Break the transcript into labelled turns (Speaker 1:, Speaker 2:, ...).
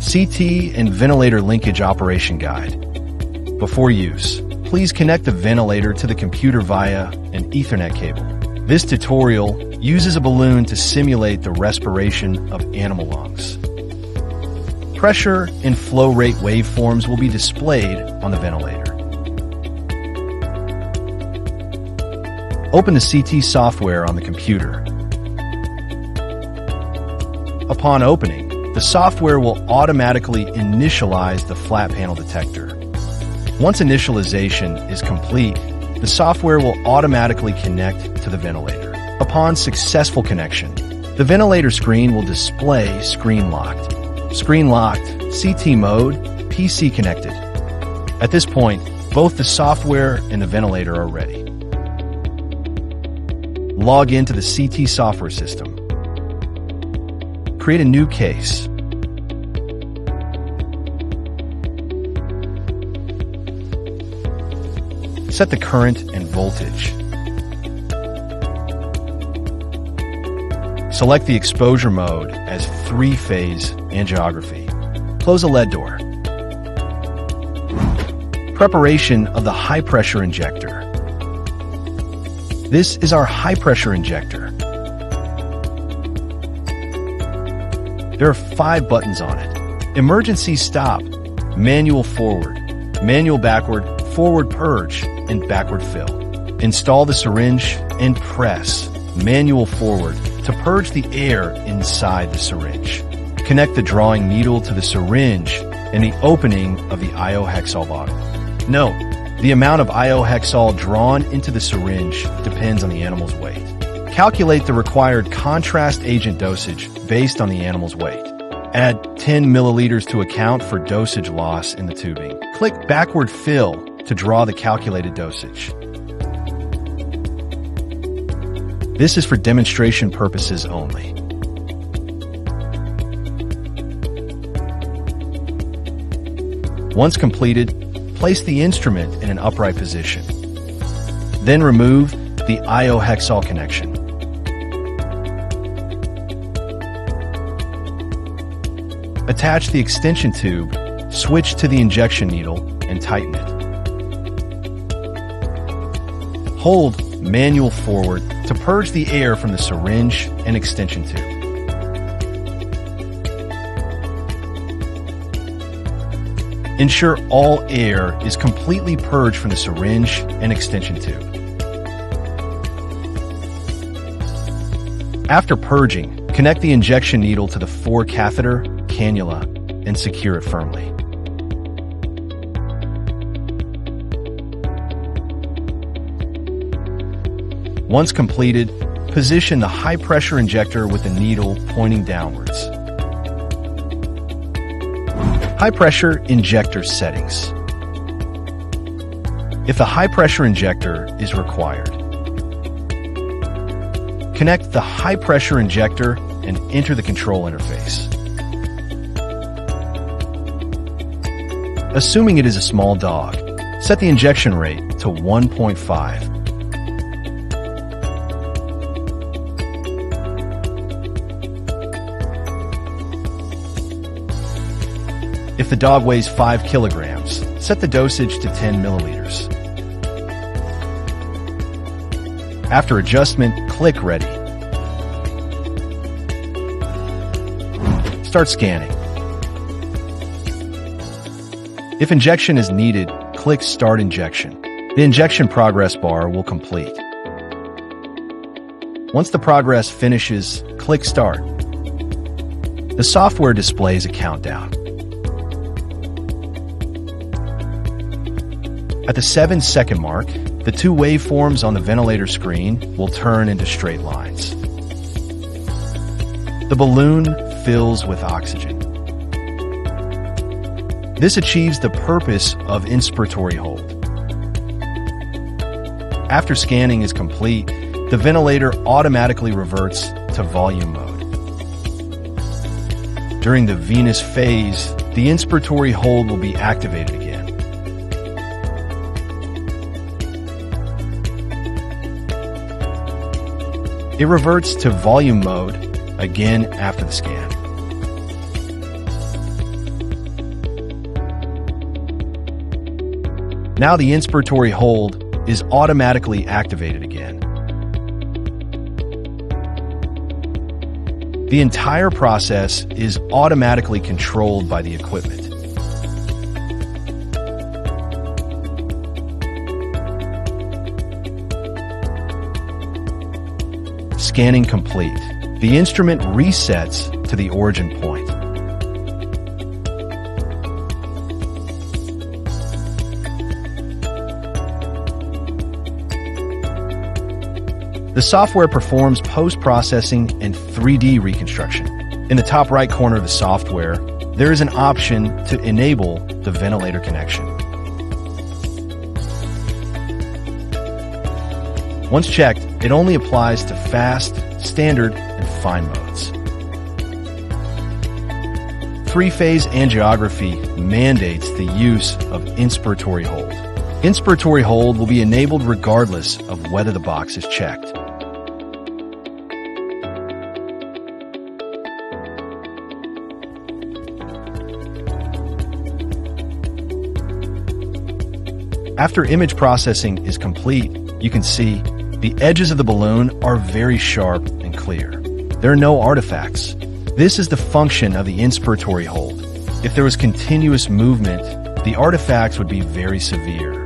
Speaker 1: CT and ventilator linkage operation guide. Before use, please connect the ventilator to the computer via an Ethernet cable. This tutorial uses a balloon to simulate the respiration of animal lungs. Pressure and flow rate waveforms will be displayed on the ventilator. Open the CT software on the computer. Upon opening, the software will automatically initialize the flat panel detector. Once initialization is complete, the software will automatically connect to the ventilator. Upon successful connection, the ventilator screen will display screen locked. Screen locked, CT mode, PC connected. At this point, both the software and the ventilator are ready. Log into the CT software system. Create a new case. Set the current and voltage. Select the exposure mode as 3-phase angiography. Close the lead door. Preparation of the high-pressure injector. This is our high-pressure injector. There are 5 buttons on it. Emergency stop, manual forward, manual backward, forward purge, and backward fill. Install the syringe and press manual forward to purge the air inside the syringe. Connect the drawing needle to the syringe and the opening of the iohexol bottle. Note, the amount of iohexol drawn into the syringe depends on the animal's weight. Calculate the required contrast agent dosage based on the animal's weight. Add 10 milliliters to account for dosage loss in the tubing. Click backward fill to draw the calculated dosage. This is for demonstration purposes only. Once completed, place the instrument in an upright position. Then remove the iohexol connection. Attach the extension tube, switch to the injection needle, and tighten it. Hold manual forward to purge the air from the syringe and extension tube. Ensure all air is completely purged from the syringe and extension tube. After purging, connect the injection needle to the forecatheter cannula and secure it firmly. Once completed, position the high-pressure injector with the needle pointing downwards. High-pressure injector settings. If the high-pressure injector is required, connect the high-pressure injector and enter the control interface. Assuming it is a small dog, set the injection rate to 1.5. If the dog weighs 5 kilograms, set the dosage to 10 milliliters. After adjustment, click Ready. Start scanning. If injection is needed, click Start Injection. The injection progress bar will complete. Once the progress finishes, click Start. The software displays a countdown. At the 7-second mark, the 2 waveforms on the ventilator screen will turn into straight lines. The balloon fills with oxygen. This achieves the purpose of inspiratory hold. After scanning is complete, the ventilator automatically reverts to volume mode. During the venous phase, the inspiratory hold will be activated again. It reverts to volume mode again after the scan. Now the inspiratory hold is automatically activated again. The entire process is automatically controlled by the equipment. Scanning complete. The instrument resets to the origin point. The software performs post-processing and 3D reconstruction. In the top right corner of the software, there is an option to enable the ventilator connection. Once checked, it only applies to fast, standard, and fine modes. Three-phase angiography mandates the use of inspiratory hold. Inspiratory hold will be enabled regardless of whether the box is checked. After image processing is complete, you can see the edges of the balloon are very sharp and clear. There are no artifacts. This is the function of the inspiratory hold. If there was continuous movement, the artifacts would be very severe.